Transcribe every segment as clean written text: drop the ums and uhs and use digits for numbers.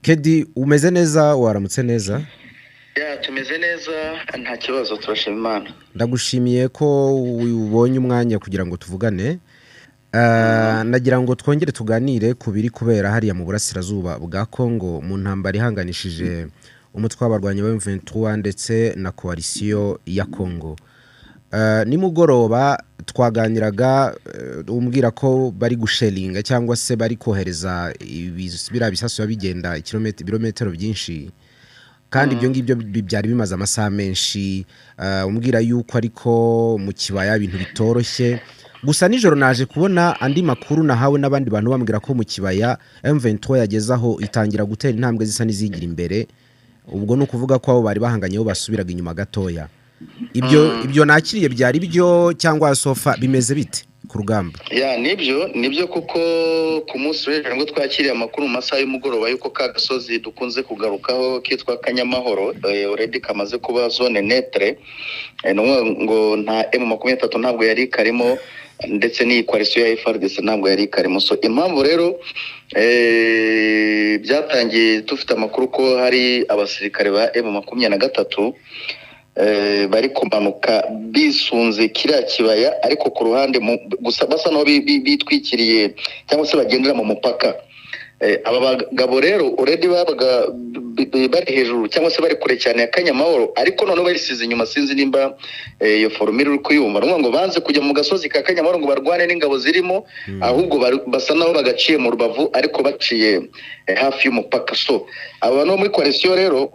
Kedi umeze neza waramutse neza tumeze neza nta kibazo turashima Imana. ndagushimiye ko ubonye umwanya kugira ngo tuvugane. Nagira ngo twongere tuganire ku biri kubera hariya mu burasirazuba bwa Congo mu ntambara ihanganishije umutwe w'abarwanyi wa M23 ndetse na coalition ya Congo. Nimugoroba twaganiraga umbwira ko bari gushelinga cyangwa se bari kohereza ibira bisasu bigenda ibirometero byinshi kandi ibyo ngibyo byari bimaze amasaha menshi. Umbwira yuko ariko mu kibaya ibintu bitoroshye. Gusa nijoro naje kubona andi makuru nahawe n'abandi bantu bambwira ko mu kibaya M23 yagezaho itangira gutera intambwe zisa n'izigira imbere. Ubwo no kuvuga ko abo bari bahanganyeho basubiraga inyuma gatoya. Ibyo nakiriye byari byo cyangwa sofa bimeze bite ku rugamba? Nibyo kuko ku munsi w'ejo ngo twakiriye amakuru mu masaha y'umugoroba yuko ka gasozi dukunze kugarukaho kitwa Kanyamahoro already kamaze kuba zone neutre. Ngo nta M23 ntabwo yari karimo ndetse n'iyi coalition ya FARDC ntabwo yari karimo. So impamvu rero byatangiye dufite amakuru ko hari abasirikare ba M23 bari kumanuka bisunze kiriya kibaya ariko ku ruhande gusa basa no bitwikiriye cyangwa se bagendera mu mupaka. Aba bagabo rero already babaga bari hejuru cyangwa se bari kure cyane ya Kanyamahoro ariko none barisize inyuma sinzi nimba iyo formule uri kuyumva ngo banze kujya mu gasozi ka Kanyamahoro ngo barwane n'ingabo zirimo ahubwo basa naho bagaciye mu Rubavu ariko baciye hafi y'umupaka. So aba no muri coalition rero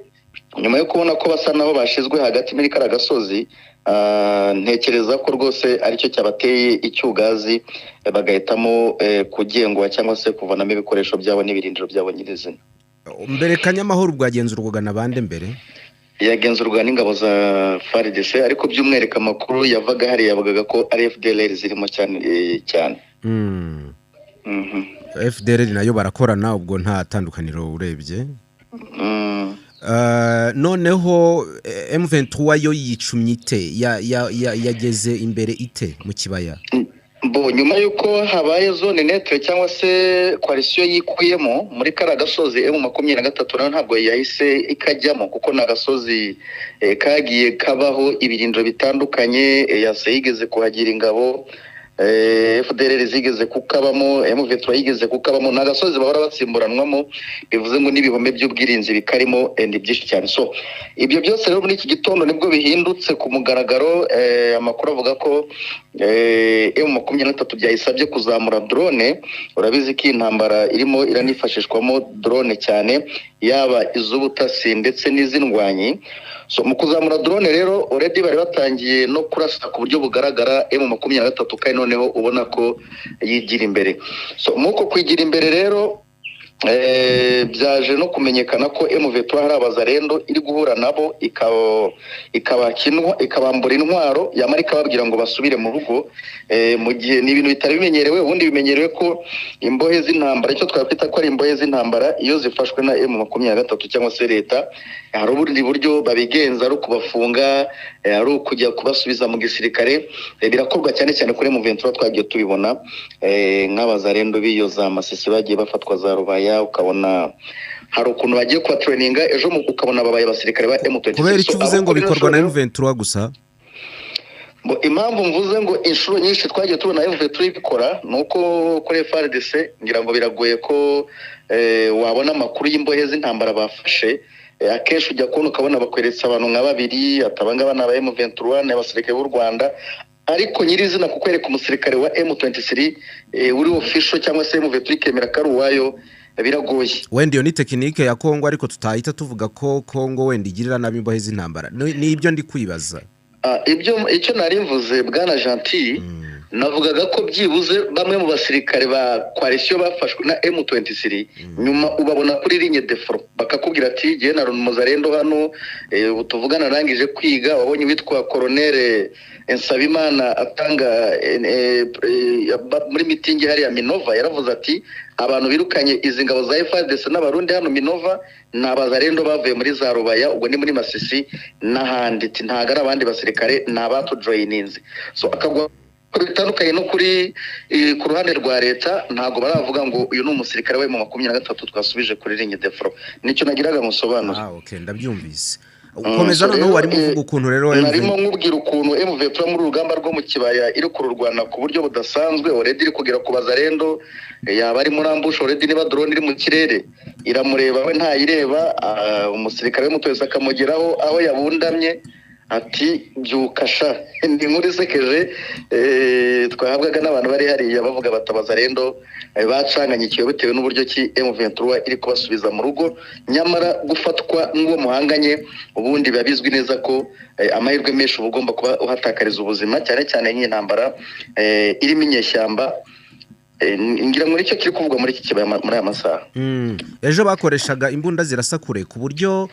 nyuma yo kubona ko basa naho bashizwe hagati muri kara gasozi, ntekereza ko rwose aricyo cyabateye icyugazi bagahitamo kugengwa cyangwa se kuvanamo ibikoresho byabo n'ibirindiro byabo nyirizina. Mbere Kanyamahoro bwagenzurwaga nabande mbere? Yagenzurwa n'ingabo za FARDC ariko by'umwereka makuru yavaga hari yavugaga ko ari FDLR zirimo cyane. FDLR nayo barakorana ubwo nta tandukaniro urebye. Noneho M23 yo yicumye ite yageze imbere ite mu kibaya? Nyuma yuko habaye zone neutre cyangwa se coalition yikuyemo muri kara gasozi M23 nayo ntabwo yahise ikajyamo kuko na gasozi kagiye kabaho ibirindiro bitandukanye. yase yigeze kuhagira ingabo, FDLR zigeze kukabamo, M23 yigeze kukabamo, na gasozi bahora batsimburanwamo bivuze ngo n'ibihome by'ubwirinzi bikarimo byinshi cyane. So ibyo byose rero muri iki gitondo nibwo bihindutse ku mugaragaro. Amakuru avuga ko M23 byayisabye kuzamura drone. Urabizi ko intambara irimo iranifashishwamo drone cyane, yaba iz'ubutasi ndetse n'izindwanyi. So mu kuzamura drone rero already bari batangiye no kurasa ku buryo bugaragara M23 kandi noneho ubona ko yigira imbere. So muko kwigira imbere rero byaje no kumenyekana ko M23 hari abazarendo iri guhura nabo ikabambura intwaro yamara ikababwira ngo basubire mu rugo. Mu gihe ni ibintu bitari bimenyerewe, ubundi bimenyerewe ko imbohe z'intambara icyo twakwita ko ari imbohe z'intambara iyo zifashwe na M23 cyangwa se leta hari ubundi buryo babigenza ari kubafunga, ari ukujya kubasubiza mu gisirikare. Birakorwa cyane cyane kuri M23 twagiye tubibona nk'abazarendo biyoza amasisi bagiye bafatwa za Rubaya, ukabona hari ukuntu bagiye kwa traininga ejo ukabona babaye abasirikare ba M23. Kubera icyo uvuze ngo bikorwa na M23 gusa? Impamvu mvuze ngo inshuro nyinshi twagiye tubona M23 bikora nuko kuri FARDC ngira ngo biragoye ko wabona amakuru y'imbohe z'intambara bafashe. Akenshi ujya kubona ukabona bakweretsa abantu nka babiri atabanga bana ba M23 n'abasirikare b'u Rwanda, ariko nyirizina kukwereka umusirikare wa M23 uri official cyangwa se M23 kemera karuwayo biragoye. Wenda iyo ni tekinike ya Kongo ariko tutahita tuvuga ko Kongo wenda igirira nabi imbohe z'intambara. Ni ibyo ndi kwibaza. Icyo nari mvuze bwana Gentil, navugaga ko byibuze bamwe mu basirikare ba coalition bafashwe na M23 nyuma ubabona kuri ligne de front bakakubwira ati giye na Muzarendo hano tuvugana narangije kwiga. Wabonye witwa Colonel Nsabimana atanga muri meeting hari ya Minova yaravuze ati abantu birukanye izi ngabo za FARDC n'abarundi hano Minova n'abazarendo bavuye muri za Rubaya, ubwo ni muri Masisi n'ahandi, ntago ari abandi basirikare n'abatu joininze. So akagwa bitandukanye no kuri ku ruhande rwa leta ntago baravuga ngo uyu ni umusirikare we mu 23 twasubije kuri ligne de front nicyo nagiraga musobanura. Okay, ndabyumvise. Ukomeza noneho wari muvuga ukuntu rero narimo nkubwira ukuntu M23 muri urugamba rwo mu kibaya iri kururwana ku buryo budasanzwe already iri kugera ku bazarendo yaba ari muri ambush already niba drone iri mu kirere iramureba we ntayireba umusirikare w'umutoza akamugeraho aho yabundamye ati byukasha ndi muri sekeje twahabwaga n'abantu bari hariya bavuga batabaza rendo bacanganye ikiyo bitewe n'uburyo ki M23 iri kubasubiza mu rugo nyamara gufatwa n'uwo muhanganye ubundi babizwi neza ko amahirwe menshi ubugomba kuba uhatakariza ubuzima cyane cyane nk'intambara irimo inyeshyamba ngira muri cyo kiri kuvugwa muri iki kibaya muri aya masaha. Ejo bakoreshaga imbunda zirasakure ku buryo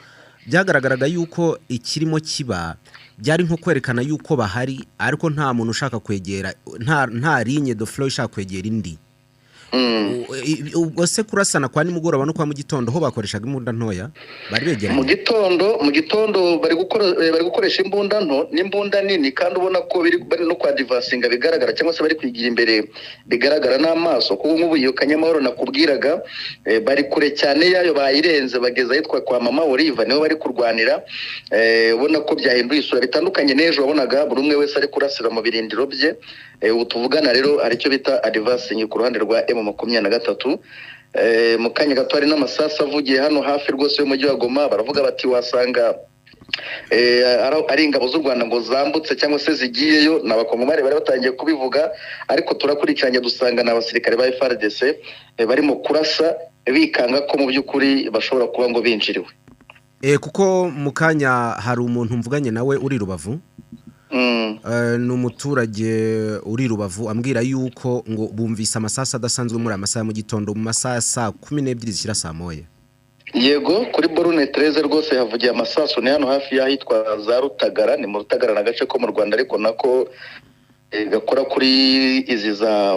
byagaragaraga yuko ikirimo kiba byari nko kwerekana yuko bahari ariko nta muntu ushaka kwegera nta ligne de flow ishaka kwegera indi. Ubwo se kurasana kwa nimugoroba no kwa mu gitondo ho bakoreshaga imbunda ntoya bari begeranye mu gitondo bari gukoresha imbunda nto n'imbunda nini kandi ubona ko bari no kwa divasinga bigaragara cyangwa se bari kwigira imbere bigaragara n'amaso kuko nk'ubu iyo Kanyamahoro nakubwiraga bari kure cyane yayo bayirenze bageza yitwa kwa Mama Olive niho bari kurwanira ubona ko byahinduye isura bitandukanye n'ejo wabonaga buri umwe wese ari kurasira mu birindiro bye utuvugana rero aricyo bita advancing ku ruhande rwa M23 mu kanya gato hari n'amasasa avugiye hano hafi rwose y'umujyi wa Goma baravuga bati wasanga ari ingabo z'u Rwanda ngo zambutse cyangwa se zigiyeyo n'abakongomani bari batangiye kubivuga ariko turakurikiranye dusanga n'abasirikare ba FARDC barimo kurasa bikanga ko mu by'ukuri bashobora kuba ngo binjiriwe kuko mu kanya hari umuntu mvuganye nawe uri Rubavu ni umuturage uri Rubavu ambwira yuko ngo bumvise amasasa adasanzwe muri amasaha mu gitondo mu masaha saa 12 zishyira saa moya. Yego kuri Borune 13 rwose havugiye amasaso ni hano hafi y'ahitwa za Rutagara ni mu Rutagara na gace ko mu Rwanda ariko nako gakora kuri izi za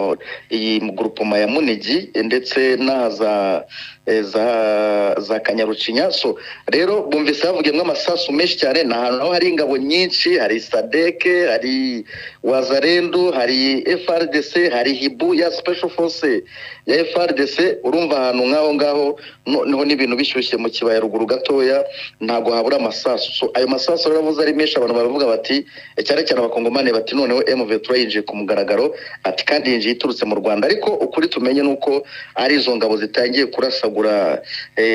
iyi groupement ya Munigi ndetse na za Kanyarucinya so rero bumvise havugiyemo amasasu menshi cyane na hano hari ingabo nyinshi hari SADC hari Wazarendo hari FRDC hari Hibu ya Special Force ya FRDC urumva ahantu ngaho niho n'ibintu bishyushye mu kibaya ruguru gatoya ntago habura amasasu so ayo masasu rero ari menshi abantu baravuga bati cyane cyane abakongomane bati noneho M23 yinjiye ku mugaragaro ati kandi yinjiye iturutse mu Rwanda ariko ukuri tumenye nuko ari izo ngabo zitangiye kurasagura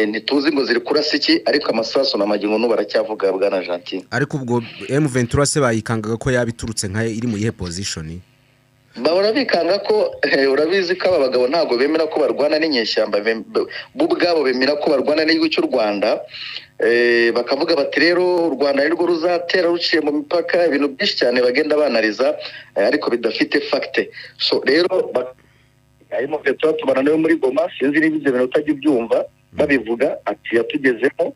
ntituzi ngo ziri kurasa iki ariko amasasu n'amagingo no baracyavuga bwana Gentil ariko ubwo M23 se bayikangaga ko yabiturutse nka iri mu ihe position bahora bikanga ko urabizi ko aba bagabo ntago bemera ko barwana n'inyeshyamba bo ubwabo bemera ko barwana n'igihugu cy'u Rwanda bakavuga bati rero u Rwanda nirwo ruzatera ruciye mu mipaka ibintu byinshi cyane bagenda banariza ariko bidafite facte so rero arimo gato tubana nayo muri Goma sinzi niba ibyo bintu utajya ubyumva babivuga ati yatugezemo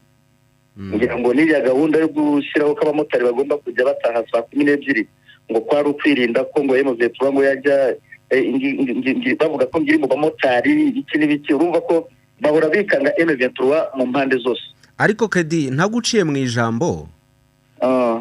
ngira ngo niriya gahunda yo gushyiraho ko abamotari bagomba kujya bataha saa 12 ngo kwari ukwirinda ko ngo M23 ngo yajya bavuga ko ngiri mu bamotari iki n'ibiki urumva ko bahora bikanga M23 mu mpande zose ariko Kedi ntaguciye mu ijambo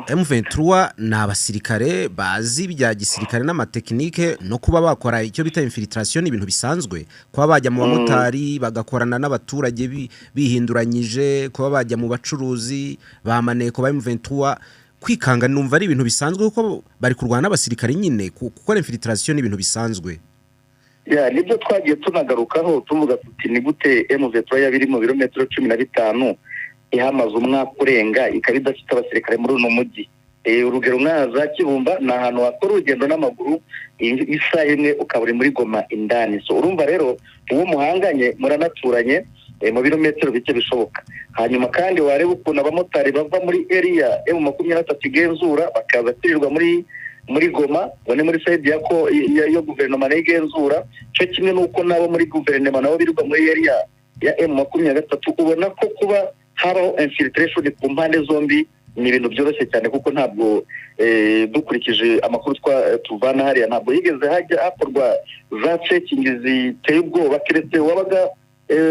M23 n'abasirikare bazi bya gisirikare n'amatekinike no kuba bakora icyo bita infiltration ibintu bisanzwe kuba bajya mu bamotari bagakorana n'abaturage bihinduranyije kuba bajya mu bacuruzi bamaneko ba M23 kwikanga numva ari ibintu bisanzwe kuko bari kurwana n'abasirikare nyine gukora infiltration ibintu bisanzwe nibyo twagiye tunagarukaho tuvuga tuti ni gute M23 yabiri mu birometero 15 ihamaze umwaka urenga ikaba idafite abasirikare muri uno mujyi urugero nkaza Kibumba ni ahantu hakora urugendo n'amaguru isaha imwe ukaba uri muri Goma indani so urumva rero uwo muhanganye muranaturanye mu birometero bike bishoboka hanyuma kandi wareba ukuntu abamotari bava muri area M23 igenzura bakaza kwirirwa muri Goma bone muri side yako yo guverinoma n'igenzura cyo kimwe nuko nabo muri guverinoma nabo birirwa muri area ya M23 ubona ko kuba habaho infiltration ku mpande zombi ni ibintu byoroshye cyane kuko ntabwo dukurikije amakuru tuvana hariya ntabwo yigeze hajya hakorwa za checking ziteye ubwoba keretse wabaga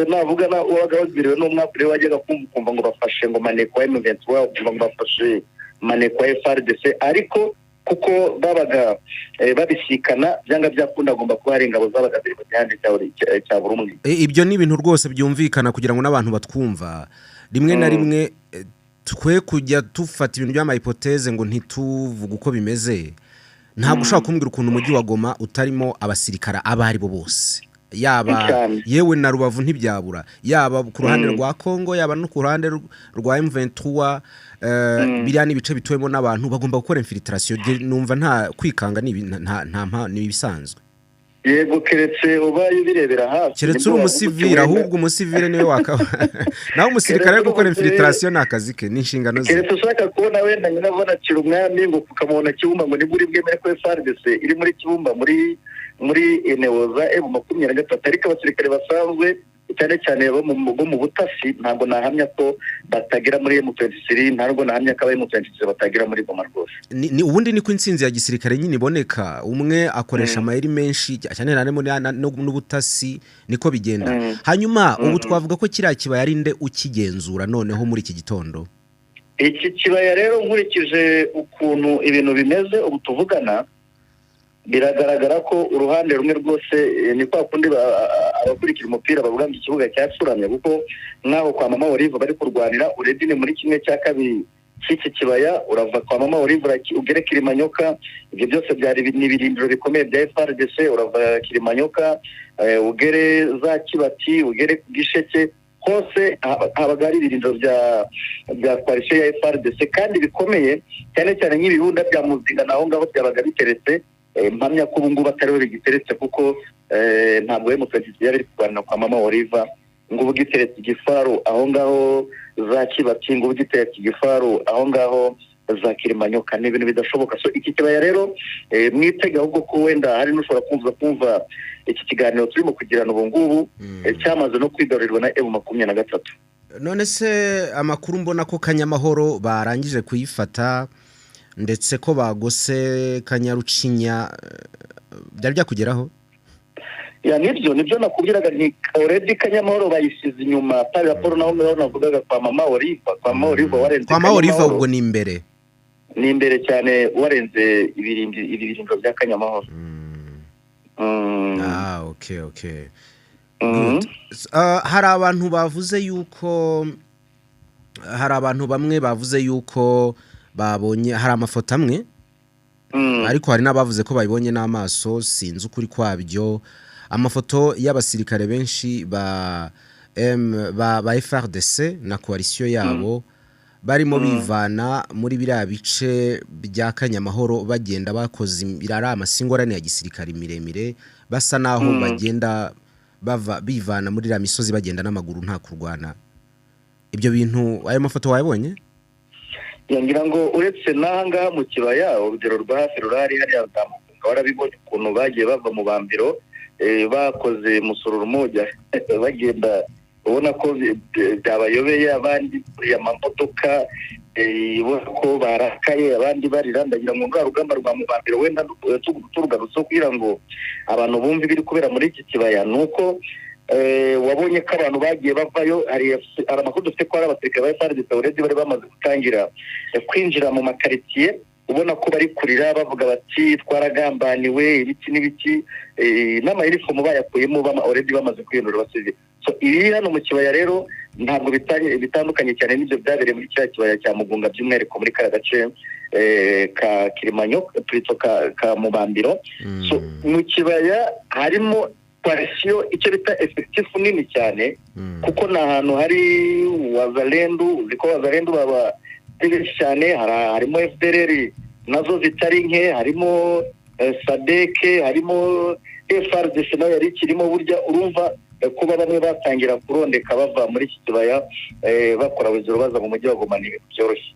navuga wabaga wagiriwe n'umwaka rero wajyaga kumva ngo bafashe ngo maneko ya M23 ngo bafashe maneko ya FARDC ariko kuko babaga babisikana byanga byakunda agomba kuba hari ingabo zabaga ziri mu gihande cya buri umwe. Ibyo ni ibintu rwose byumvikana kugira ngo n'abantu batwumva rimwe na rimwe twe kujya tufata ibintu by'amahipoteze ngo ntituvuge uko bimeze. Ntabwo ushobora kumbwira ukuntu umujyi wa Goma utarimo abasirikara abo ari bo bose, yaba yewe na Rubavu ntibyabura, yaba ku ruhande rwa Kongo yaba no ku ruhande rwa M23. Biriya ni ibice bituwemo n'abantu bagomba gukora infiltration. Numva nta kwikanga ni ibisanzwe. Yego, keretse ubaye birebera hafi, keretse uri umusivile, ahubwo umusivile niwe wakaba naho umusirikare yo gukora infiltration n'akazi ke n'inshingano ze. Keretse ushaka kubona wenda nyina abona kira umwami ngo kukamubona Kibumba ngo niburi bwemere ko FARDC iri muri Kibumba muri Eneoza M23, ariko abasirikare basanzwe cyane cyane bo mu butasi ntabwo nahamya ko batagira muri M23, ntabwo nahamya ko M23 batagira muri Goma rwose. Ni ubundi niko insinzi ya gisirikare nyine iboneka, umwe akoresha amayeri menshi cyane n'ubutasi niko bigenda. Hanyuma ubu twavuga ko kiriya kibaya ari nde ukigenzura noneho muri iki gitondo? Iki kibaya rero nkurikije ukuntu ibintu bimeze ubu tuvugana, biragaragara ko uruhande rumwe rwose ni kwa kundi abakurikira umupira bavuga ngo ikibuga cyasuramye, kuko nkaho kwa Mama Olive bari kurwanira uredine muri kimwe cya kabiri cy'iki kibaya, urava kwa Mama Olive ugere Kilimanyoka, ibyo byose byari n'ibirindiro bikomeye bya FARDC, urava Kilimanyoka ugere za Kibati, ugere ku Gisheke, hose habaga ari ibirindiro bya coalition ya FARDC kandi bikomeye cyane cyane nk'ibibunda bya Muzinga naho ngaho byabaga biteretse. Mpamya ko ubu ngubu atariho bigiteretse kuko ntabwo M23 yari kurwana kwa Mama Olive ngo ubu giteretse Igifaru aho ngaho za Kibati, ngo ubu giteretse Igifaru aho ngaho za Kilimanyoka, ni ibintu bidashoboka. So iki kibaya rero mwitega ahubwo ko wenda hari n'ushobora kumva iki kiganiro turimo kugirana ubu ngubu cyamaze no kwigarurirwa na M23. None se amakuru mbona ko Kanyamahoro barangije kuyifata ndetse ko bagose Kanyarucinya, byari byakugeraho? Ya nibyo nakubwiraga, ni already Kanyamahoro bayisize inyuma, pari raporo naho navugaga kwa Mama Olive. Kwa Mama Olive warenze, kwa Mama Olive ubwo ni imbere cyane, warenze ibirindiro bya Kanyamahoro. Okay. Hari abantu bavuze yuko bamwe bavuze yuko babonye hari amafoto amwe, ariko hari n'abavuze ko babibonye n'amaso, sinzi ukuri kwabyo, amafoto y'abasirikare benshi ba FARDC na coalition yabo barimo bivana muri biriya bice bya Kanyamahoro bagenda bakoze irara amasingorane ya gisirikare miremire, basa naho bagenda bivana muri iriya misozi bagenda n'amaguru nta kurwana. Ibyo bintu ayo mafoto wayabonye? Yangira ngo uretse n'ahangaha mu kibaya urugero rwa hafi rurari hariya zamukunga, warabibonye ukuntu bagiye bava mu bambiro bakoze musururu moja bagenda, ubona ko byabayobeye, abandi amamodoka ubona ko barakaye, abandi barira. Ndagira ngo rwa rugamba rwa mu bambiro wenda turugarutse kugira ngo abantu bumve ibiri kubera muri iki kibaya, nuko wabonye ko abantu bagiye bavayo. Hari amakuru dufite ko ari abasirikare ba FARDC already bari bamaze gutangira kwinjira mu makaritsiye, ubona ko bari kurira bavuga bati twaragambaniwe ibiki n'ibiki, n'amayinifomu bayakuyemo already bamaze kwiyondora abasivili. So ibi hano mu kibaya rero ntabwo bitandukanye cyane n'ibyo byabereye muri cya kibaya cya Mugunga, by'umwihariko muri kara gace ka Kilimanyoka plutôt ka Mubambiro. So mu kibaya harimo coalition icyo bita effectif nini cyane, kuko na ahantu hari Wazalendo, ziko Wazalendo baba cyane, harimo FDLR nazo zitari nke, harimo Sadeke, harimo FARDC nayo yari kirimo. Burya urumva kuba bamwe batangira kurondeka bava muri iki kibaya bakora wizero baza mu mujyi wa Goma ni byoroshye.